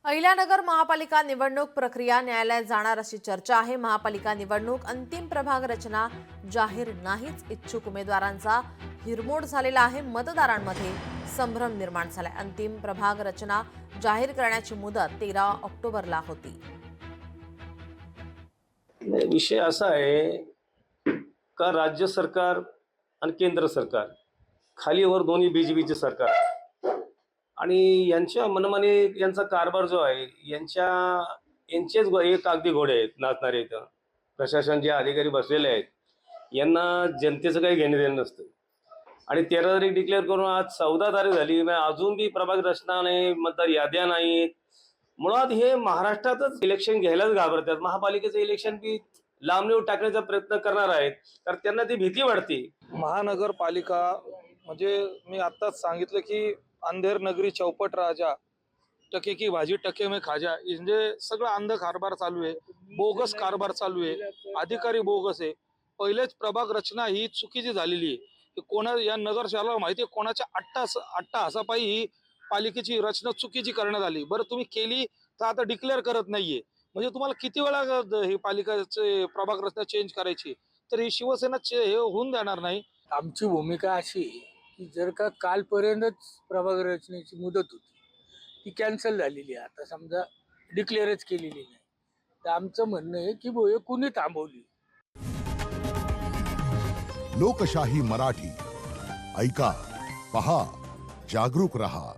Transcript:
अहिल्यानगर महापालिका निवडणूक प्रक्रिया न्यायालयात जाणार अशी चर्चा आहे। महापालिका निवडणूक अंतिम प्रभाग रचना जाहीर नाहीच, इच्छुक उमेदवारांचा हिरमोड झालेला आहे। मतदारांमध्ये संभ्रम निर्माण झालाय। अंतिम प्रभाग रचना जाहीर करण्याची मुदत 13 ऑक्टोबरला होती। विषय असा आहे का राज्य सरकार आणि केंद्र सरकार खालीवर दोन्ही बीजेपीचे सरकार आणि यांच्या मनमानी यांचा कारभार जो आहे यांचेच एक कागदी घोडे आहेत नाचणारे। इथं प्रशासन जे अधिकारी बसलेले आहेत यांना जनतेचं काही घेणं देणं नसतं आणि 13 तारीख डिक्लेअर करून आज 14 तारीख झाली, अजून बी प्रभाग रचना नाही, मतदार याद्या नाहीत। मुळात हे महाराष्ट्रातच इलेक्शन घ्यायलाच घाबरतात। महापालिकेचं इलेक्शन बी लांब नेऊन टाकण्याचा प्रयत्न करणार आहेत, तर त्यांना ती भीती वाटते। महानगरपालिका म्हणजे मी आत्ताच सांगितलं की अंधेर नगरी चौपट राजा, टके की भाजी टके में खाजा, म्हणजे सगळं अंध कारभार चालू आहे, बोगस कारभार चालू आहे, अधिकारी बोगस आहे। पहिलेच प्रभाग रचना ही चुकीची झालेली आहे। कोणा या नगर शहराला माहिती आहे कोणाच्या अट्टाहासापायी ही पालिकेची रचना चुकीची करण्यात आली। बरं तुम्ही केली तर आता डिक्लेअर करत नाहीये, म्हणजे तुम्हाला किती वेळा ही पालिकेचे प्रभाग रचना चेंज करायची, तर ही शिवसेना हे होऊन जाणार नाही। आमची भूमिका अशी की जर का कालपर्यंतच प्रभाग रचनेची मुदत होती ती कॅन्सल झालेली आहे, आता समजा डिक्लेअरच केलेली नाही, तर आमचं म्हणणं आहे की हे कुणी थांबवली। लोकशाही मराठी ऐका, पहा, जागरूक रहा।